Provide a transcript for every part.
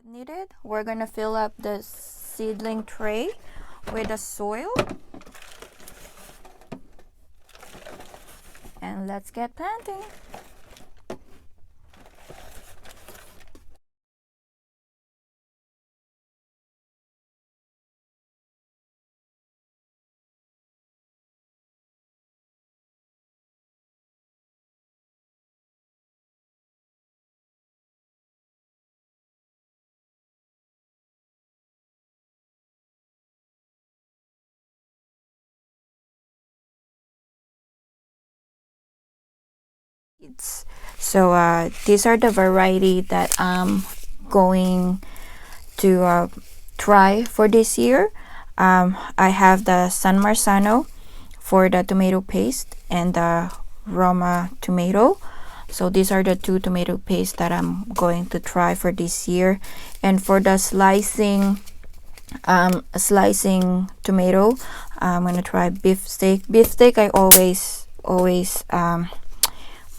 Needed, we're gonna fill up the seedling tray with the soil and let's get planting. So these are the variety that I'm going to try for this year. I have the San Marzano for the tomato paste and the Roma tomato. So these are the two tomato paste that I'm going to try for this year. And for the slicing tomato, I'm gonna try beefsteak. Beefsteak I always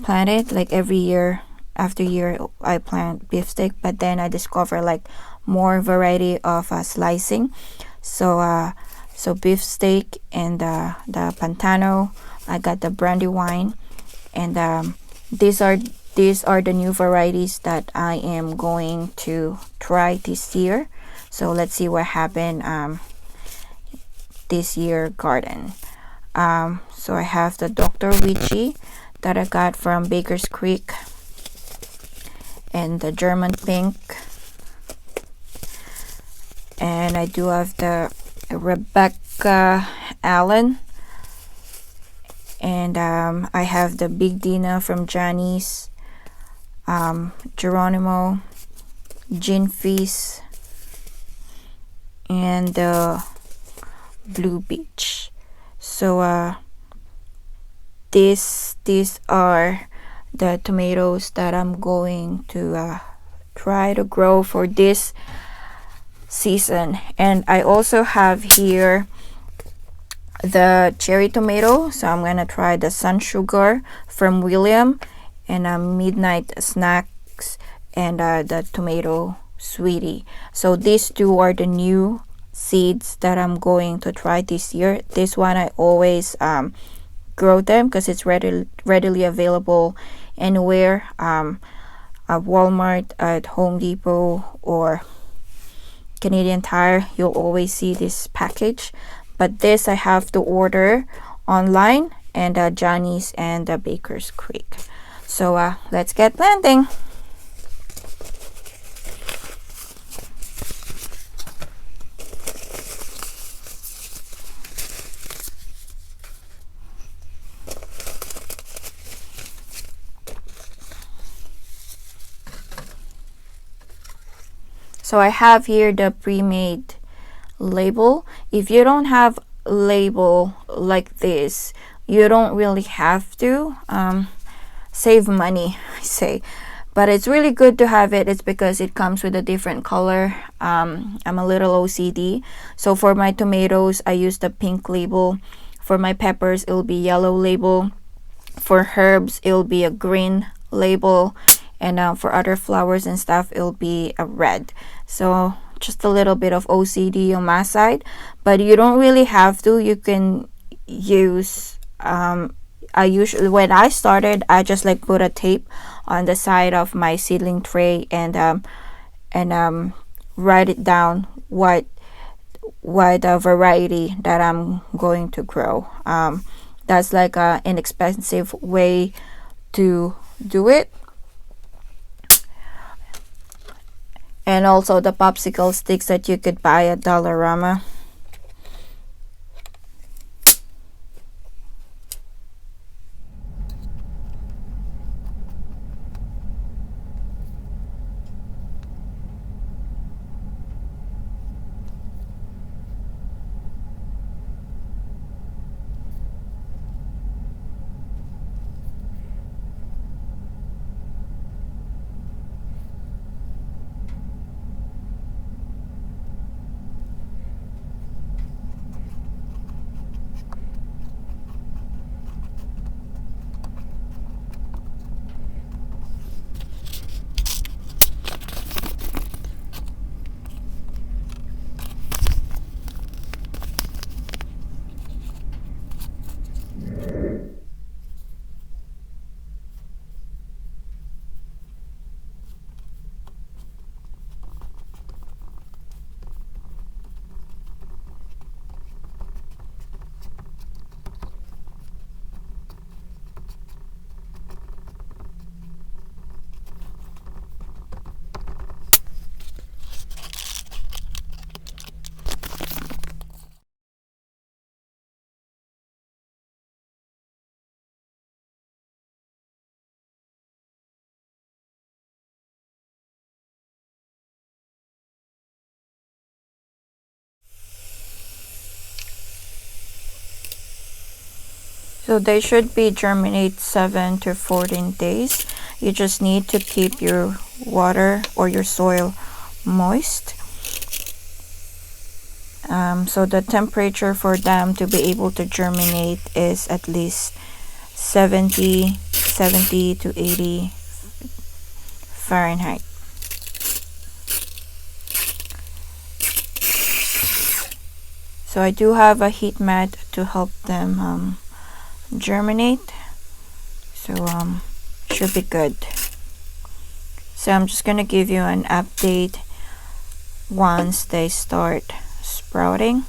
plant it, like every year after year I plant beefsteak, but then I discover like more variety of slicing. So beefsteak and the Pantano. I got the Brandywine, and these are the new varieties that I am going to try this year. So let's see what happened this year garden. So I have the Dr. Wyche that I got from Baker's Creek, and the German pink, and I do have the Rebekah Allen, and I have the Bigdena from Johnny's, Geronimo, Ginfizz, and the blue beech. So these are the tomatoes that I'm going to try to grow for this season. And I also have here the cherry tomato, so I'm gonna try the sun sugar from William, and midnight snacks, and the tomato sweetie. So these two are the new seeds that I'm going to try this year. This one I always grow them because it's readily available anywhere, at Walmart, at Home Depot, or Canadian Tire. You'll always see this package, but this I have to order online, and Johnny's and Baker's Creek. So let's get planting. So I have here the pre-made label. If you don't have label like this, you don't really have to save money, I say, but it's really good to have it. It's because it comes with a different color. I'm a little OCD, so for my tomatoes I use the pink label. For my peppers it'll be yellow label. For herbs it'll be a green label, and for other flowers and stuff it'll be a red. So just a little bit of OCD on my side, but you don't really have to. You can use I usually, when I started, I just like put a tape on the side of my seedling tray, and write it down what variety that I'm going to grow. That's like an inexpensive way to do it. And also the popsicle sticks that you could buy at Dollarama. So they should be germinate 7 to 14 days. You just need to keep your water or your soil moist. So the temperature for them to be able to germinate is at least 70 to 80 Fahrenheit. So I do have a heat mat to help them germinate. So should be good. So I'm just gonna give you an update once they start sprouting.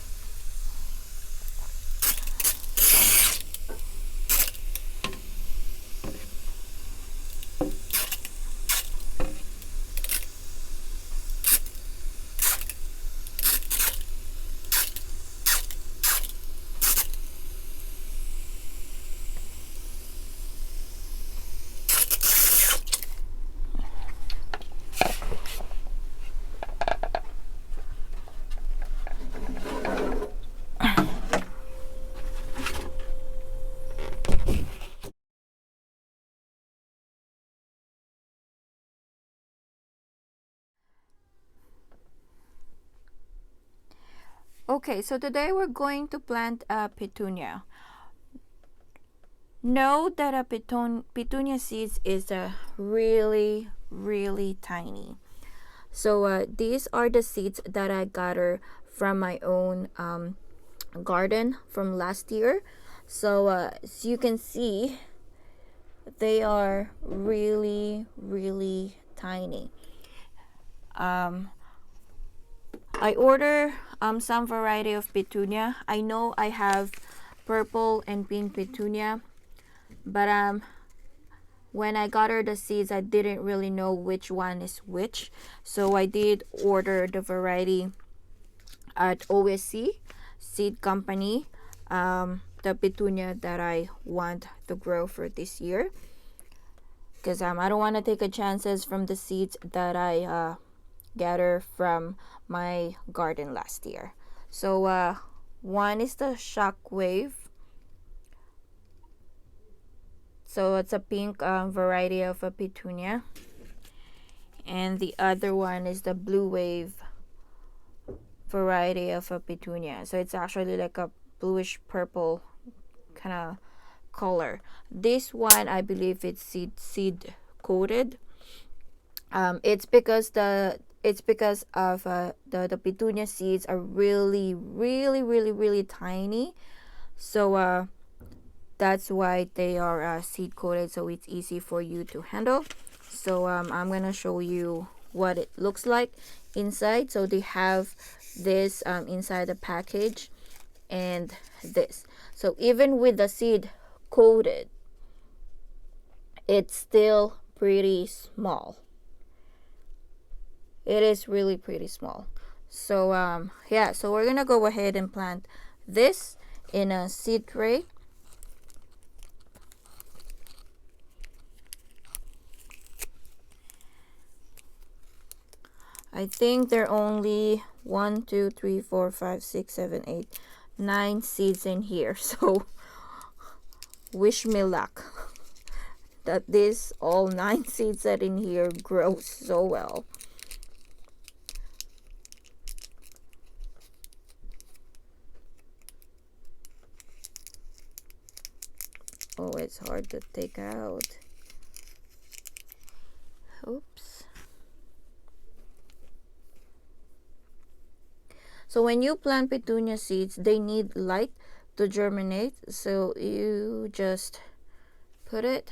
Okay, so today we're going to plant a petunia. Know that a petunia seeds is really tiny. So these are the seeds that I gathered from my own garden from last year. So as you can see, they are really tiny. I order some variety of petunia. I know I have purple and pink petunia, but when I got her the seeds, I didn't really know which one is which. So I did order the variety at OSC Seed Company, the petunia that I want to grow for this year. Because I don't want to take a chances from the seeds that I gather from my garden last year. So one is the Shockwave. So it's a pink variety of a petunia. And the other one is the Blue Wave variety of a petunia. So it's actually like a bluish purple kind of color. This one, I believe it's seed coated. It's because of the petunia seeds are really tiny. So that's why they are seed coated, so it's easy for you to handle. So I'm gonna show you what it looks like inside. So they have this inside the package and this. So even with the seed coated, it's still pretty small. It is really pretty small. So yeah, so we're gonna go ahead and plant this in a seed tray. I think there are only 1, 2, 3, 4, 5, 6, 7, 8, 9 seeds in here. So wish me luck that this all 9 seeds that in here grow so well. Oh, it's hard to take out. Oops. So when you plant petunia seeds, they need light to germinate. So you just put it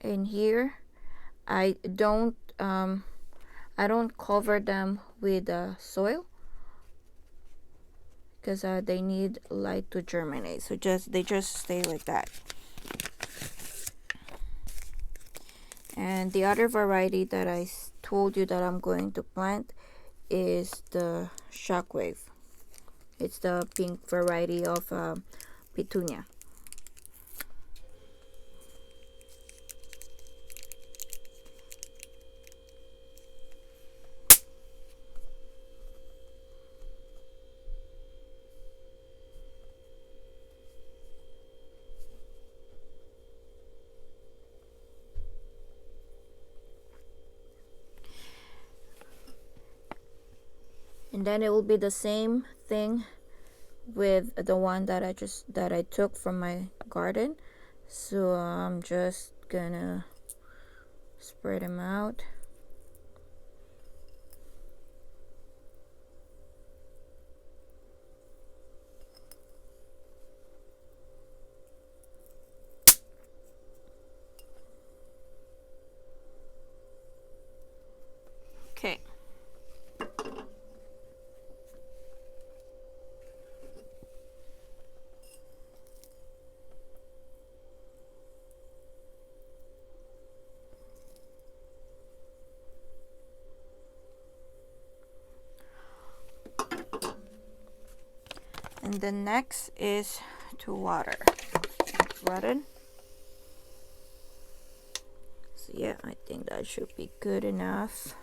in here. I don't cover them with soil because they need light to germinate. So they just stay like that. And the other variety that I told you that I'm going to plant is the Shockwave. It's the pink variety of petunia. And then it will be the same thing with the one that I took from my garden. So I'm just gonna spread them out. Okay. And the next is to water. Rotted. So yeah, I think that should be good enough.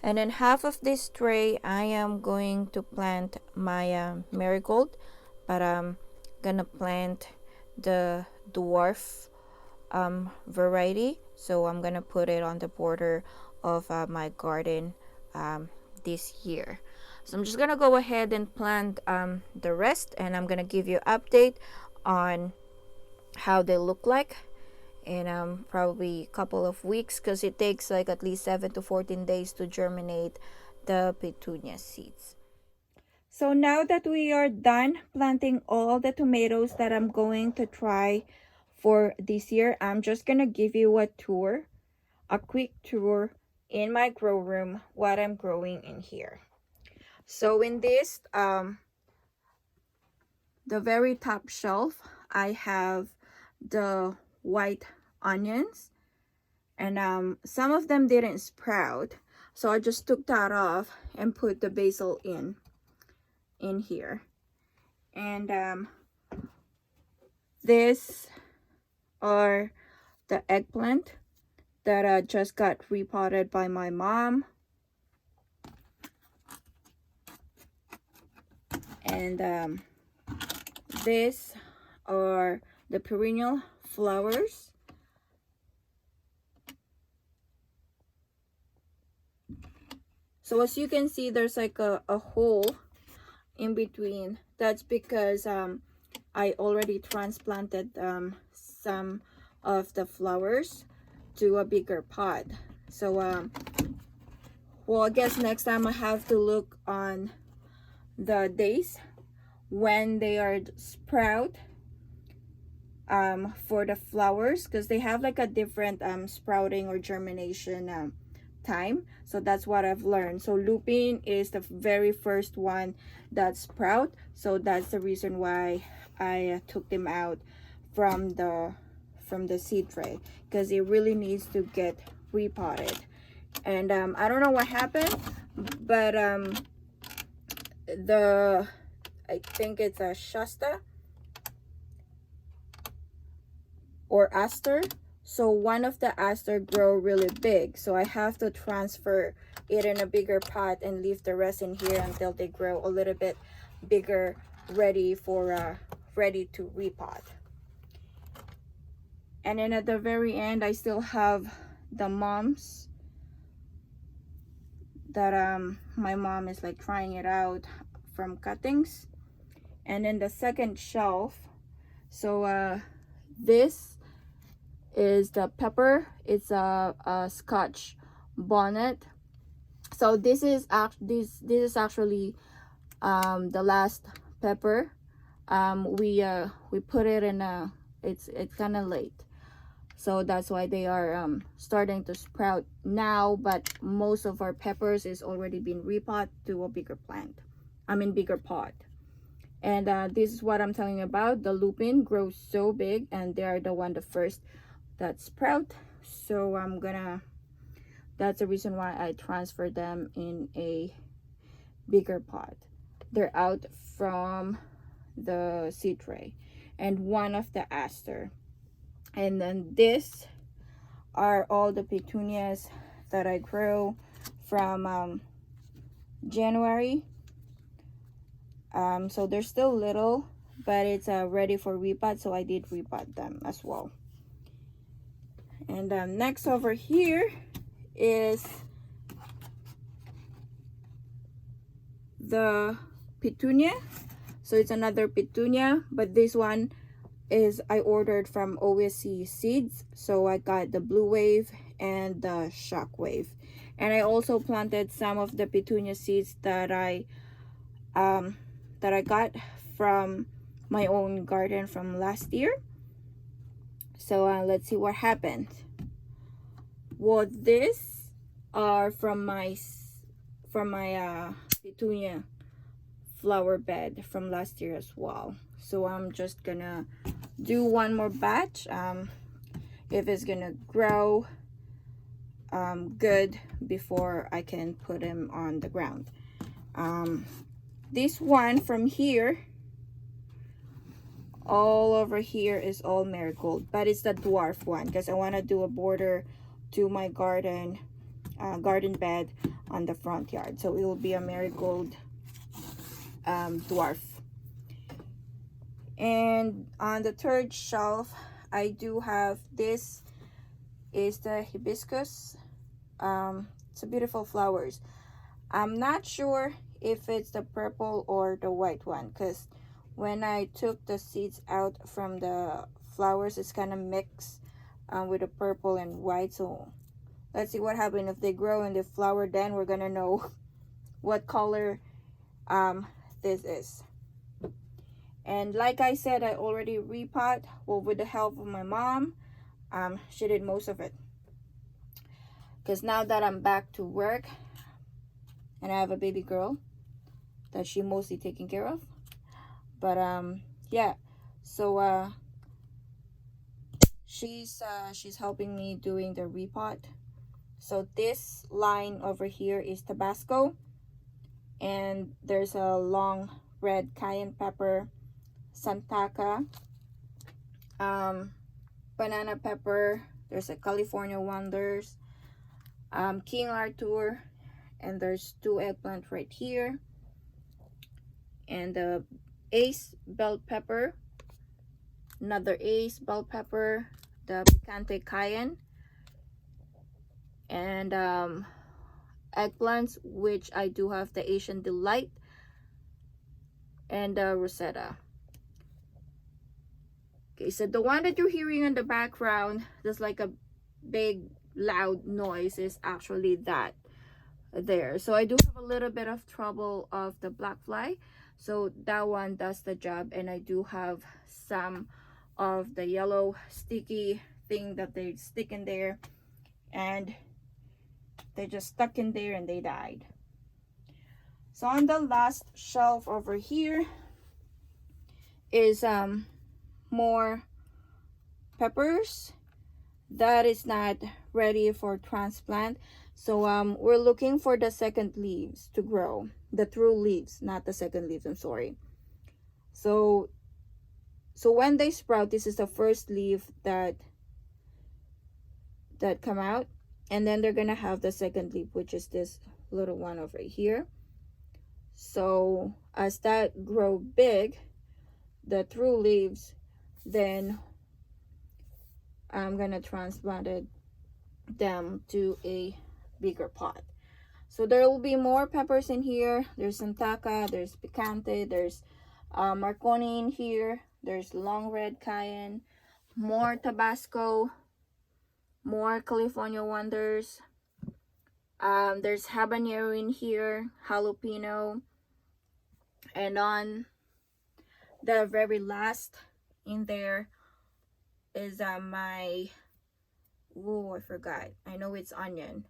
And then half of this tray I am going to plant my marigold, but I'm gonna plant the dwarf variety, so I'm gonna put it on the border of my garden this year. So I'm just gonna go ahead and plant the rest, and I'm gonna give you an update on how they look like in probably a couple of weeks, because it takes like at least 7 to 14 days to germinate the petunia seeds. So now that we are done planting all the tomatoes that I'm going to try for this year, I'm just gonna give you a quick tour in my grow room, what I'm growing in here. So in this the very top shelf, I have the white onions, and some of them didn't sprout, so I just took that off and put the basil in here. And this are the eggplant that just got repotted by my mom, and this are the perennial flowers. So as you can see, there's like a hole in between. That's because I already transplanted some of the flowers to a bigger pot. So well, I guess next time I have to look on the days when they are sprout for the flowers, because they have like a different sprouting or germination time. So that's what I've learned. So lupin is the very first one that sprout, so that's the reason why I took them out from the seed tray, because it really needs to get repotted. And I don't know what happened, but I think it's a Shasta or aster. So one of the aster grow really big, so I have to transfer it in a bigger pot and leave the rest in here until they grow a little bit bigger, ready to repot. And then at the very end, I still have the mums that my mom is like trying it out from cuttings. And then the second shelf, so this is the pepper. It's a Scotch bonnet. So this is actually the last pepper. We put it in it's kind of late, so that's why they are starting to sprout now. But most of our peppers is already been repot to a bigger plant, bigger pot. And this is what I'm telling you about. The lupin grows so big, and they are the first that sprout. So that's the reason why I transfer them in a bigger pot. They're out from the seed tray. And one of the aster. And then this are all the petunias that I grew from January So they're still little, but it's ready for repot, so I did repot them as well. And next over here is the petunia. So it's another petunia, but this one is I ordered from OSC Seeds. So I got the Blue Wave and the Shockwave. And I also planted some of the petunia seeds that I got from my own garden from last year. So let's see what happened. Well, these are from my petunia flower bed from last year as well. So I'm just gonna do one more batch, if it's gonna grow good before I can put them on the ground. This one from here, all over here, is all marigold, but it's the dwarf one because I want to do a border to my garden bed on the front yard, so it will be a marigold dwarf. And on the third shelf, I do have this is the hibiscus. It's a beautiful flowers. I'm not sure if it's the purple or the white one, because when I took the seeds out from the flowers, it's kind of mixed with the purple and white. So let's see what happens if they grow in the flower, then we're gonna know what color this is. And like I said, I already repot, well, with the help of my mom. She did most of it, because now that I'm back to work and I have a baby girl that she mostly taking care of. But yeah, so she's helping me doing the repot. So this line over here is Tabasco, and there's a long red cayenne pepper, Santaca, banana pepper, there's a California Wonders, King Arthur, and there's 2 eggplant right here, and the Ace bell pepper, another Ace bell pepper, the picante cayenne, and eggplants, which I do have the Asian Delight and the Rosetta. Okay, so the one that you're hearing in the background, there's like a big loud noise, is actually that there. So I do have a little bit of trouble of the black fly, so that one does the job. And I do have some of the yellow sticky thing that they stick in there, and they just stuck in there and they died. So on the last shelf over here is more peppers that is not ready for transplant. So we're looking for the second leaves to grow, the true leaves, not the second leaves, I'm sorry. So when they sprout, this is the first leaf that come out, and then they're gonna have the second leaf, which is this little one over here. So as that grow big, the true leaves, then I'm gonna transplant them to a bigger pot. So there will be more peppers in here. There's Santaca, there's picante, there's Marconi in here, there's long red cayenne, more Tabasco, more California Wonders, there's habanero in here, jalapeno, and on the very last in there is my, oh, I forgot, I know it's onion,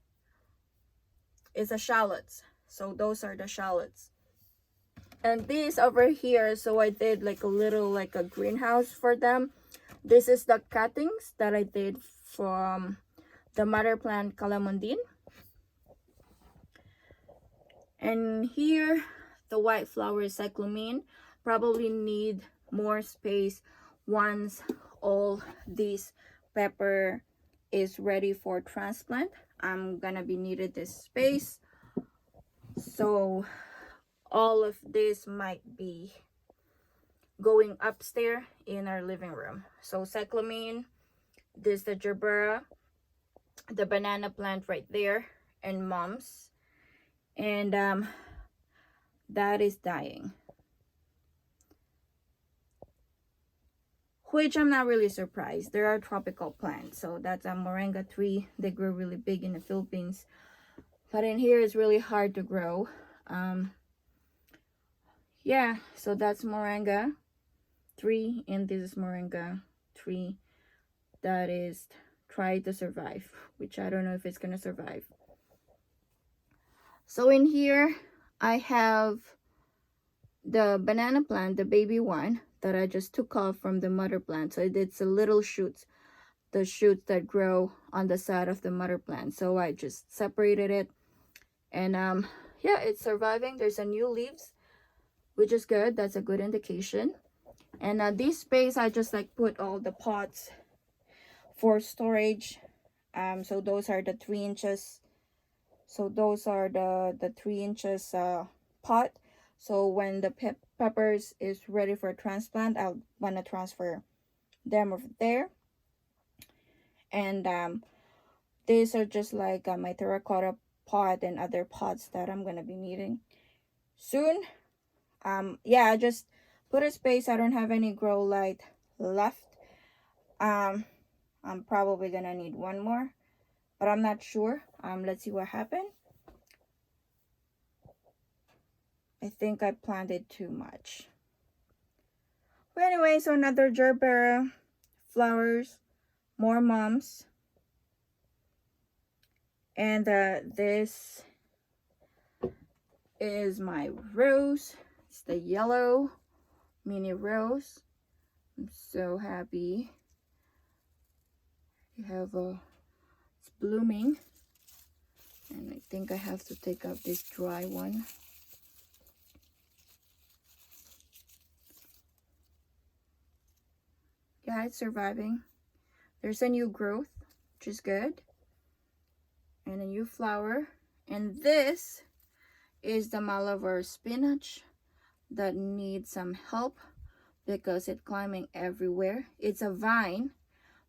it's a shallots. So those are the shallots. And these over here, so I did like a little, like a greenhouse for them. This is the cuttings that I did from the mother plant calamondine. And here the white flower cyclamen probably need more space once all this pepper is ready for transplant. I'm gonna be needed this space, so all of this might be going upstairs in our living room. So cyclamen, this the gerbera, the banana plant right there, and mums, and that is dying, which I'm not really surprised. There are tropical plants, so that's a moringa tree. They grow really big in the Philippines, but in here it's really hard to grow. Yeah, so that's moringa tree, and this is moringa tree that is trying to survive, which I don't know if it's gonna survive. So in here I have the banana plant, the baby one that I just took off from the mother plant. So it's a little shoots, the shoots that grow on the side of the mother plant. So I just separated it, and yeah, it's surviving. There's a new leaves, which is good. That's a good indication. And this space I just like put all the pots for storage. So those are the 3 inches. So those are the 3 inches pot. So when the peppers is ready for transplant, I'll want to transfer them over there. And these are just like my terracotta pot and other pots that I'm gonna be needing soon. Yeah, I just put a space. I don't have any grow light left. I'm probably gonna need one more, but I'm not sure. Let's see what happened. I think I planted too much. But anyway, so another gerbera, flowers, more mums, and this is my rose. It's the yellow mini rose. I'm so happy. You have it's blooming, and I think I have to take out this dry one. Yeah, it's surviving. There's a new growth, which is good, and a new flower. And this is the Malabar spinach that needs some help because it's climbing everywhere. It's a vine,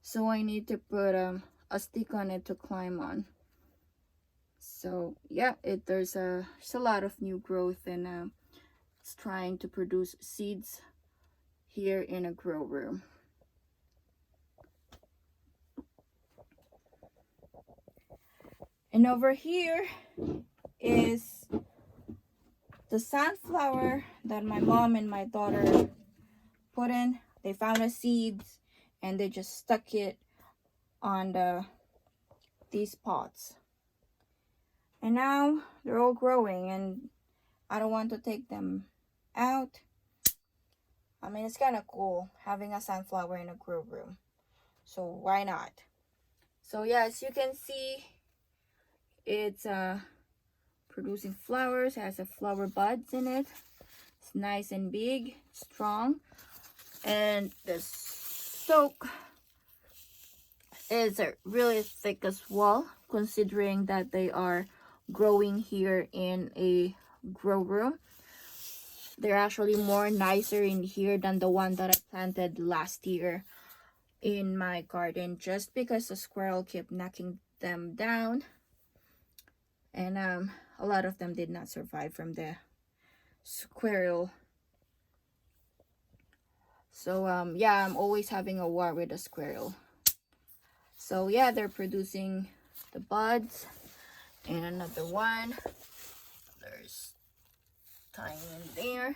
so I need to put a stick on it to climb on. So yeah, there's a lot of new growth, and it's trying to produce seeds here in a grow room. And over here is the sunflower that my mom and my daughter put in. They found the seeds and they just stuck it on these pots. And now they're all growing, and I don't want to take them out. I mean, it's kind of cool having a sunflower in a grow room, so why not? So yeah, as you can see, it's producing flowers. It has a flower buds in it. It's nice and big, strong, and the stalk is really thick as well, considering that they are growing here in a grow room. They're actually more nicer in here than the one that I planted last year in my garden, just because the squirrel kept knocking them down, and a lot of them did not survive from the squirrel. So yeah, I'm always having a war with the squirrel. So yeah, they're producing the buds, and another one, there's tiny in there,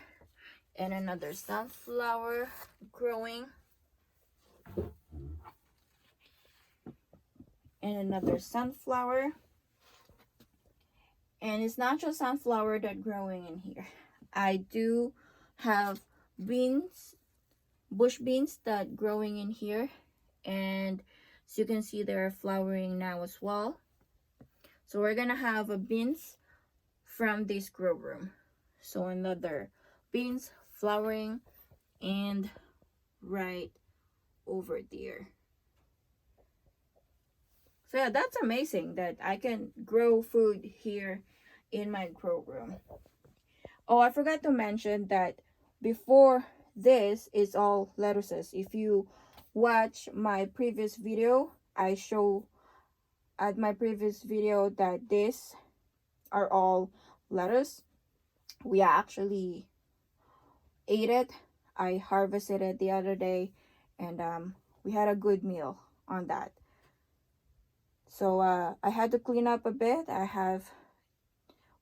and another sunflower growing, and another sunflower. And it's not just sunflower that growing in here. I do have beans, bush beans that growing in here, and as you can see, they're flowering now as well. So we're gonna have a beans from this grow room. So another beans flowering, and right over there. So yeah, that's amazing that I can grow food here in my grow room. Oh, I forgot to mention that before this is all lettuces. If you watch my previous video, I show at my previous video that these are all lettuce. We actually ate it. I harvested it the other day, and we had a good meal on that. So I had to clean up a bit.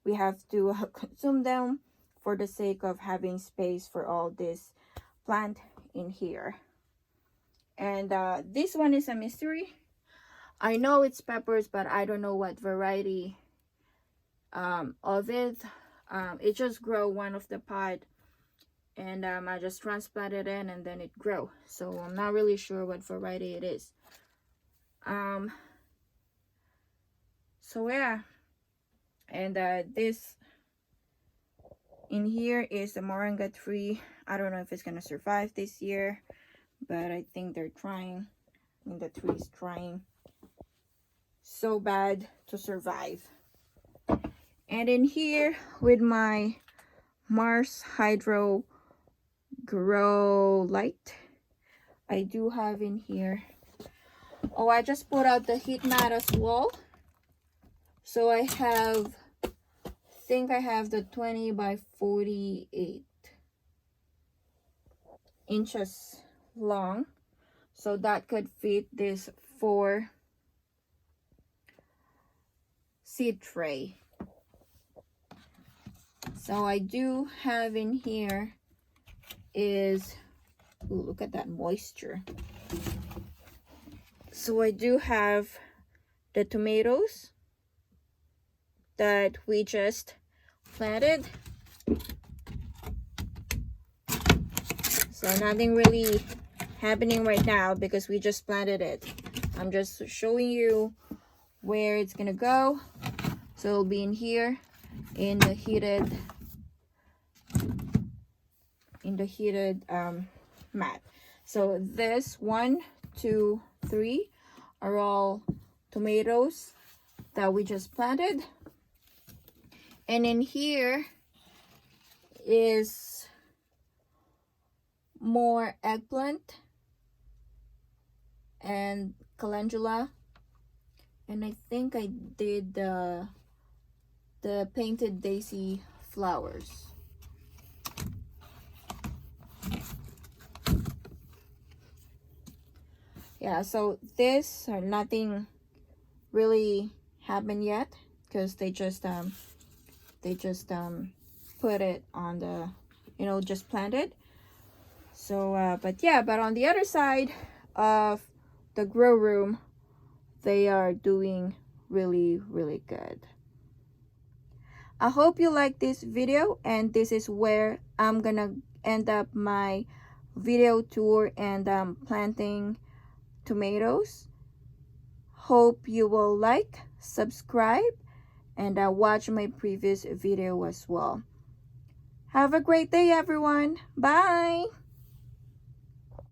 We have to consume them for the sake of having space for all this plant in here. And this one is a mystery. I know it's peppers, but I don't know what variety of it. It just grow one of the pod, and I just transplanted it and then it grow. So I'm not really sure what variety it is. So yeah, and this in here is a moringa tree. I don't know if it's gonna survive this year, but I think they're trying. I mean, the tree is trying so bad to survive. And in here with my Mars Hydro Grow Light, I do have in here, oh, I just put out the heat mat as well. So I think I have the 20 by 48 inches long, so that could fit this 4 seed tray. So I do have in here is, ooh, look at that moisture. So I do have the tomatoes that we just planted. So nothing really happening right now because we just planted it. I'm just showing you where it's gonna go. So it'll be in here in the heated mat. So this 1, 2, 3 are all tomatoes that we just planted. And in here is more eggplant and calendula, and I think I did the painted daisy flowers. Yeah, so this nothing really happened yet because they just put it on the, you know, just planted. So but yeah, but on the other side of the grow room, they are doing really good. I hope you like this video, and this is where I'm gonna end up my video tour and planting tomatoes. Hope you will like, subscribe, and watch my previous video as well. Have a great day, everyone. Bye.